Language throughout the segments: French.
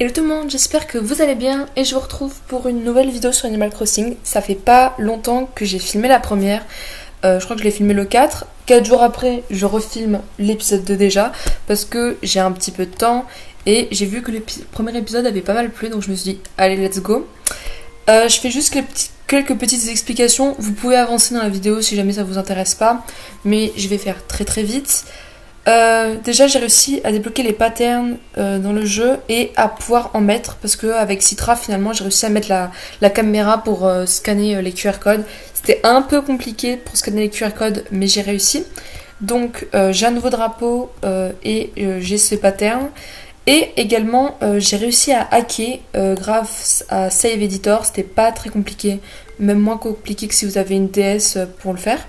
Hello tout le monde, j'espère que vous allez bien et je vous retrouve pour une nouvelle vidéo sur Animal Crossing. Ça fait pas longtemps que j'ai filmé la première, je crois que je l'ai filmé le 4. 4 jours après, je refilme l'épisode 2 déjà parce que j'ai un petit peu de temps et j'ai vu que le premier épisode avait pas mal plu, donc je me suis dit allez let's go. Je fais juste quelques petites explications, vous pouvez avancer dans la vidéo si jamais ça vous intéresse pas, mais je vais faire très très vite. Déjà j'ai réussi à débloquer les patterns dans le jeu et à pouvoir en mettre parce que avec Citra finalement j'ai réussi à mettre la caméra pour scanner les QR codes. C'était un peu compliqué pour scanner les QR codes mais j'ai réussi. Donc j'ai un nouveau drapeau et j'ai ce pattern. Et également j'ai réussi à hacker grâce à Save Editor. C'était pas très compliqué, même moins compliqué que si vous avez une DS pour le faire.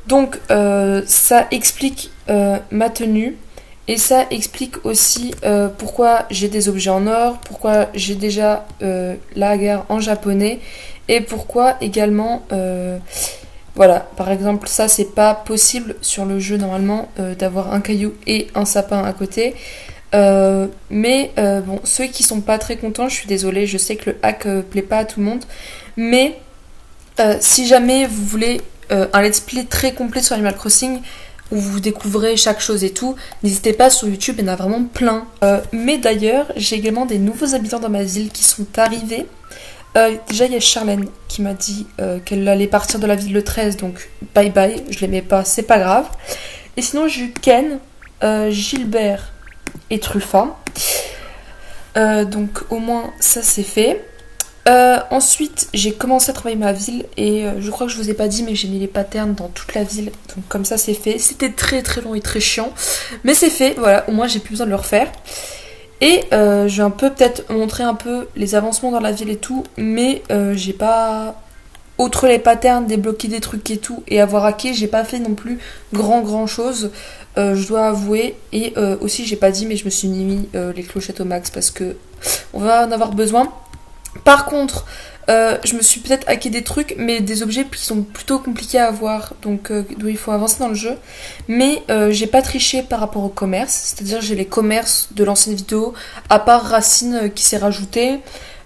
Donc ça explique ma tenue et ça explique aussi pourquoi j'ai des objets en or, pourquoi j'ai déjà la gare en japonais et pourquoi également voilà, par exemple ça c'est pas possible sur le jeu normalement d'avoir un caillou et un sapin à côté. Mais bon, ceux qui sont pas très contents, je suis désolée, je sais que le hack plaît pas à tout le monde, mais si jamais vous voulez un let's play très complet sur Animal Crossing où vous découvrez chaque chose et tout, n'hésitez pas, sur YouTube, il y en a vraiment plein. Mais d'ailleurs, j'ai également des nouveaux habitants dans ma ville qui sont arrivés. Déjà, il y a Charlène qui m'a dit qu'elle allait partir de la ville le 13, donc bye bye, je l'aimais pas, c'est pas grave. Et sinon, j'ai eu Ken, Gilbert et Truffa. Donc au moins, ça c'est fait. Ensuite, j'ai commencé à travailler ma ville et je crois que je vous ai pas dit, mais j'ai mis les patterns dans toute la ville. Donc comme ça, c'est fait. C'était très très long et très chiant, mais c'est fait. Voilà, au moins j'ai plus besoin de le refaire. Et je vais un peu peut-être montrer un peu les avancements dans la ville et tout, mais j'ai pas, outre les patterns, débloquer des trucs et tout et avoir hacké, j'ai pas fait non plus grand chose. Je dois avouer. Et aussi, j'ai pas dit, mais je me suis mis les clochettes au max parce que on va en avoir besoin. Par contre, je me suis peut-être hacké des trucs, mais des objets qui sont plutôt compliqués à avoir, donc d'où il faut avancer dans le jeu. Mais j'ai pas triché par rapport au commerce, c'est-à-dire j'ai les commerces de l'ancienne vidéo, à part Racine qui s'est rajouté.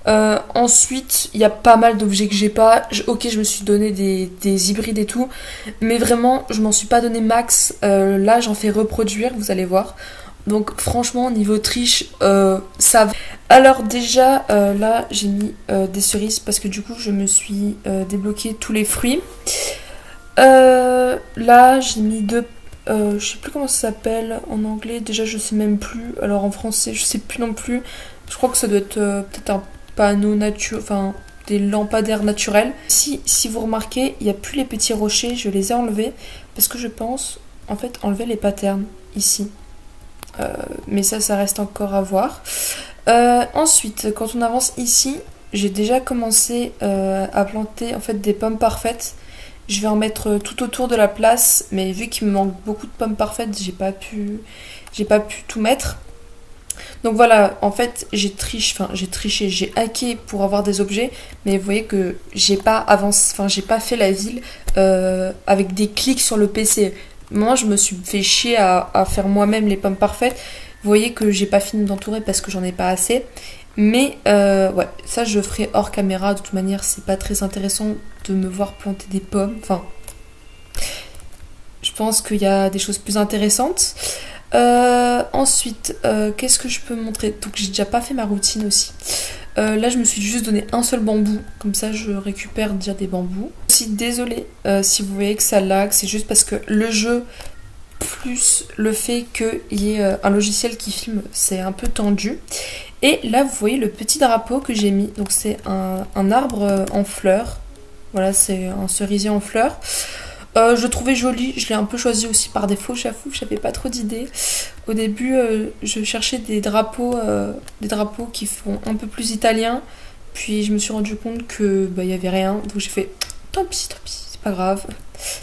Ensuite, il y a pas mal d'objets que j'ai pas. Ok, je me suis donné des hybrides et tout, mais vraiment, je m'en suis pas donné max. Là, j'en fais reproduire, vous allez voir. Donc franchement, niveau triche, ça va. Alors déjà, là, j'ai mis des cerises parce que du coup, je me suis débloqué tous les fruits. Là, j'ai mis deux... je sais plus comment ça s'appelle en anglais. Déjà, je sais même plus. Alors en français, je sais plus non plus. Je crois que ça doit être peut-être un panneau naturel... Enfin, des lampadaires naturels. Si vous remarquez, il n'y a plus les petits rochers. Je les ai enlevés parce que je pense, en fait, enlever les patterns ici. Mais ça reste encore à voir. Ensuite, quand on avance ici, j'ai déjà commencé à planter en fait des pommes parfaites. Je vais en mettre tout autour de la place, mais vu qu'il me manque beaucoup de pommes parfaites, j'ai pas pu tout mettre. Donc voilà, en fait, j'ai triché, j'ai hacké pour avoir des objets, mais vous voyez que j'ai pas avancé, j'ai pas fait la ville avec des clics sur le PC. Moi, je me suis fait chier à faire moi-même les pommes parfaites. Vous voyez que j'ai pas fini d'entourer parce que j'en ai pas assez. Mais ouais, ça je ferai hors caméra. De toute manière, c'est pas très intéressant de me voir planter des pommes. Enfin, je pense qu'il y a des choses plus intéressantes. Ensuite, qu'est-ce que je peux montrer? Donc j'ai déjà pas fait ma routine aussi. Là, je me suis juste donné un seul bambou, comme ça je récupère déjà des bambous. Aussi, désolée si vous voyez que ça lag, c'est juste parce que le jeu, plus le fait qu'il y ait un logiciel qui filme, c'est un peu tendu. Et là, vous voyez le petit drapeau que j'ai mis, donc c'est un arbre en fleurs. Voilà, c'est un cerisier en fleurs. Je le trouvais joli, je l'ai un peu choisi aussi par défaut, j'avoue, j'avais pas trop d'idées. Au début, je cherchais des drapeaux qui font un peu plus italiens, puis je me suis rendu compte que il y avait rien, donc j'ai fait tant pis, c'est pas grave.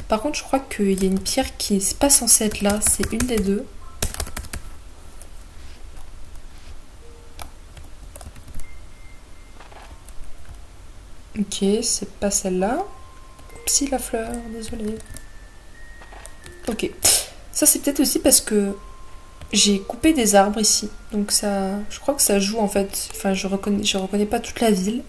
Par contre, je crois qu'il y a une pierre qui est pas censée être là, c'est une des deux. Ok, c'est pas celle-là. Si la fleur, désolée. Ok. Ça c'est peut-être aussi parce que j'ai coupé des arbres ici. Donc ça, je crois que ça joue en fait. Enfin, je reconnais pas toute la ville.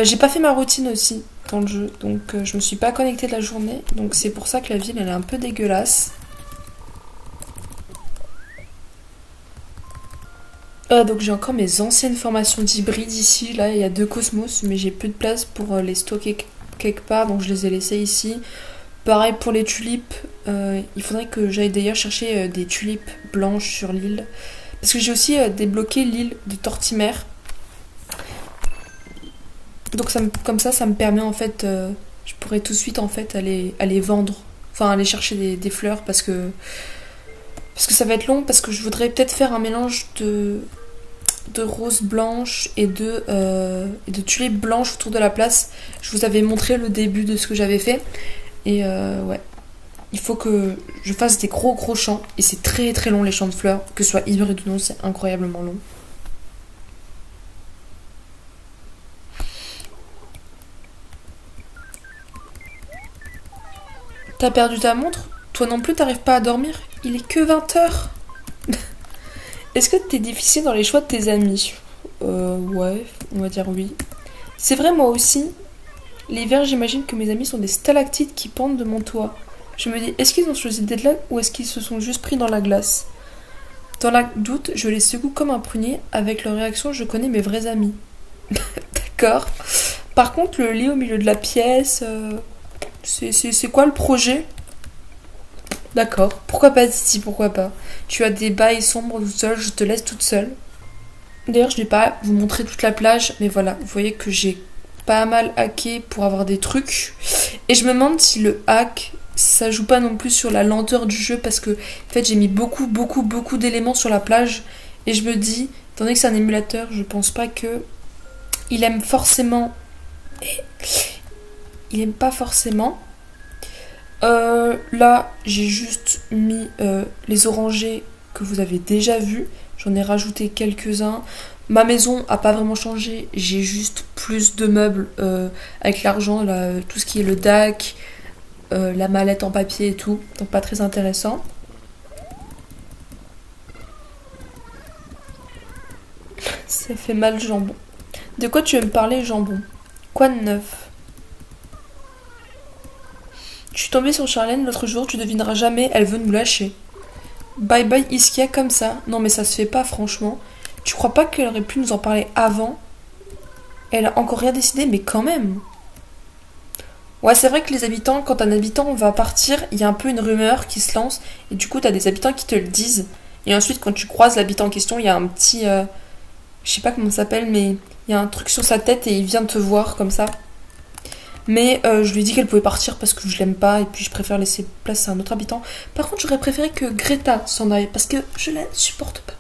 J'ai pas fait ma routine aussi dans le jeu. Donc je me suis pas connectée de la journée. Donc c'est pour ça que la ville, elle est un peu dégueulasse. Donc j'ai encore mes anciennes formations d'hybride ici. Là, il y a 2 cosmos, mais j'ai plus de place pour les stocker quelque part. Donc je les ai laissés ici. Pareil pour les tulipes, il faudrait que j'aille d'ailleurs chercher des tulipes blanches sur l'île. Parce que j'ai aussi débloqué l'île de Tortimer. Donc comme ça me permet en fait, je pourrais tout de suite en fait aller vendre, enfin aller chercher des fleurs parce que ça va être long, parce que je voudrais peut-être faire un mélange de roses blanches et de tulipes blanches autour de la place. Je vous avais montré le début de ce que j'avais fait. Et ouais, il faut que je fasse des gros champs. Et c'est très très long les champs de fleurs. Que ce soit hybride ou non, c'est incroyablement long. T'as perdu ta montre? Toi non plus, t'arrives pas à dormir? Il est que 20 h. Est-ce que t'es difficile dans les choix de tes amis? Ouais, on va dire oui. C'est vrai, moi aussi. L'hiver, j'imagine que mes amis sont des stalactites qui pendent de mon toit. Je me dis, est-ce qu'ils ont choisi d'être là ou est-ce qu'ils se sont juste pris dans la glace? Dans la doute, je les secoue comme un prunier. Avec leur réaction, je connais mes vrais amis. D'accord. Par contre, le lit au milieu de la pièce, c'est quoi le projet? D'accord. Pourquoi pas ici, pourquoi pas? Tu as des bails sombres toute seule, je te laisse toute seule. D'ailleurs, je ne vais pas vous montrer toute la plage, mais voilà, vous voyez que j'ai pas mal hacké pour avoir des trucs. Et je me demande si le hack, ça joue pas non plus sur la lenteur du jeu, parce que en fait, j'ai mis beaucoup d'éléments sur la plage. Et je me dis, étant donné que c'est un émulateur, je pense pas que il aime forcément. Il aime pas forcément. Là, j'ai juste mis les orangers que vous avez déjà vus. J'en ai rajouté quelques-uns. Ma maison a pas vraiment changé. J'ai juste plus de meubles avec l'argent, là, tout ce qui est le DAC, la mallette en papier et tout. Donc pas très intéressant. Ça fait mal le jambon. De quoi tu veux me parler, jambon? Quoi de neuf? Je suis tombée sur Charlène l'autre jour, tu devineras jamais, elle veut nous lâcher. Bye bye Iskia comme ça. Non mais ça se fait pas franchement. Tu crois pas qu'elle aurait pu nous en parler avant? Elle a encore rien décidé, mais quand même. Ouais, c'est vrai que les habitants, quand un habitant va partir, il y a un peu une rumeur qui se lance, et du coup t'as des habitants qui te le disent. Et ensuite quand tu croises l'habitant en question, il y a un petit... je sais pas comment ça s'appelle, mais il y a un truc sur sa tête et il vient te voir comme ça. Mais je lui ai dit qu'elle pouvait partir parce que je l'aime pas et puis je préfère laisser place à un autre habitant. Par contre, j'aurais préféré que Greta s'en aille parce que je la supporte pas.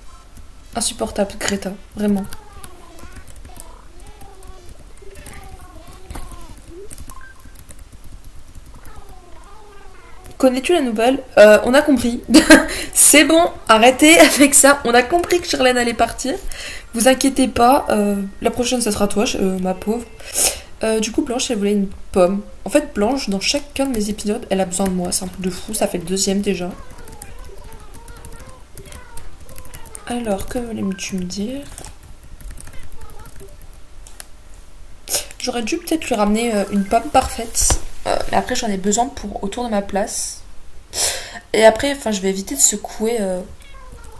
Insupportable, Greta, vraiment. Connais-tu la nouvelle? On a compris. C'est bon, arrêtez avec ça. On a compris que Charlène allait partir. Vous inquiétez pas, la prochaine, ça sera toi, ma pauvre. Du coup, Blanche, elle voulait une pomme. En fait, Blanche, dans chacun de mes épisodes, elle a besoin de moi. C'est un truc de fou, ça fait le deuxième déjà. Alors, que voulais-tu me dire? J'aurais dû peut-être lui ramener une pomme parfaite. Mais après, j'en ai besoin pour autour de ma place. Et après, enfin, je vais éviter de secouer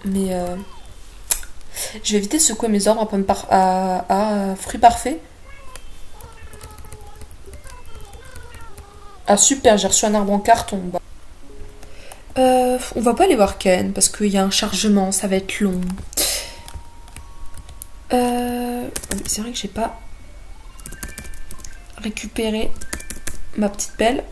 mes... je vais éviter de secouer mes arbres à fruits parfaits. Ah super, j'ai reçu un arbre en carton. Bah. On va pas aller voir Ken parce qu'il y a un chargement, ça va être long. C'est vrai que j'ai pas récupéré ma petite pelle.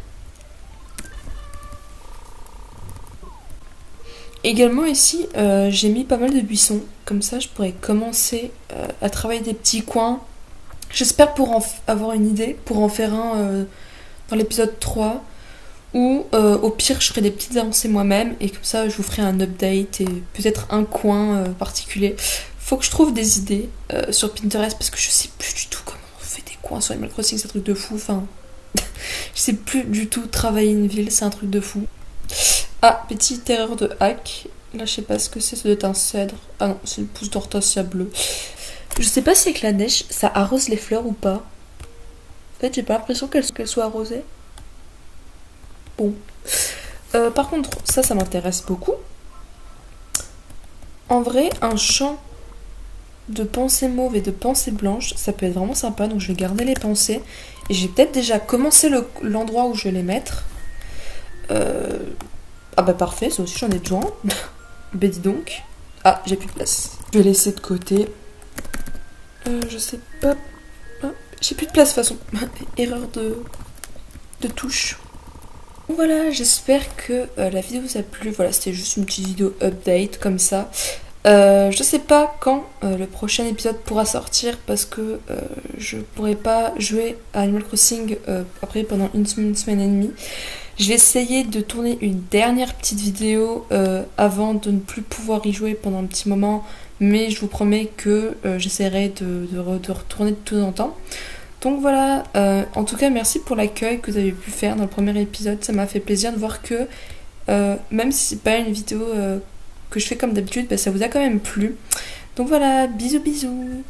Également ici, j'ai mis pas mal de buissons. Comme ça, je pourrais commencer à travailler des petits coins. J'espère avoir une idée pour en faire un dans l'épisode 3. Ou au pire, je ferai des petites avancées moi-même. Et comme ça, je vous ferai un update et peut-être un coin particulier. Faut que je trouve des idées sur Pinterest parce que je sais plus du tout comment on fait des coins sur Animal Crossing. C'est un truc de fou. Enfin, je sais plus du tout travailler une ville. C'est un truc de fou. Ah, petite erreur de hack. Là, je sais pas ce que c'est, ça doit être un cèdre. Ah non, c'est le pouce d'hortensia bleu. Je sais pas si avec la neige, ça arrose les fleurs ou pas. En fait, j'ai pas l'impression qu'elles soient arrosées. Bon. Par contre, ça m'intéresse beaucoup. En vrai, un champ de pensées mauves et de pensées blanches, ça peut être vraiment sympa. Donc, je vais garder les pensées. Et j'ai peut-être déjà commencé l'endroit où je vais les mettre. Ah bah parfait, ça aussi j'en ai besoin. Bah dis donc. Ah, j'ai plus de place. Je vais laisser de côté. Je sais pas. Ah, j'ai plus de place de toute façon. Erreur de touche. Voilà, j'espère que la vidéo vous a plu. Voilà, c'était juste une petite vidéo update comme ça. Je sais pas quand le prochain épisode pourra sortir parce que je pourrai pas jouer à Animal Crossing après pendant une semaine et demie. Je vais essayer de tourner une dernière petite vidéo avant de ne plus pouvoir y jouer pendant un petit moment, mais je vous promets que j'essaierai de retourner de temps en temps. Donc voilà, en tout cas merci pour l'accueil que vous avez pu faire dans le premier épisode, ça m'a fait plaisir de voir que même si c'est pas une vidéo que je fais comme d'habitude, bah, ça vous a quand même plu. Donc voilà, bisous bisous.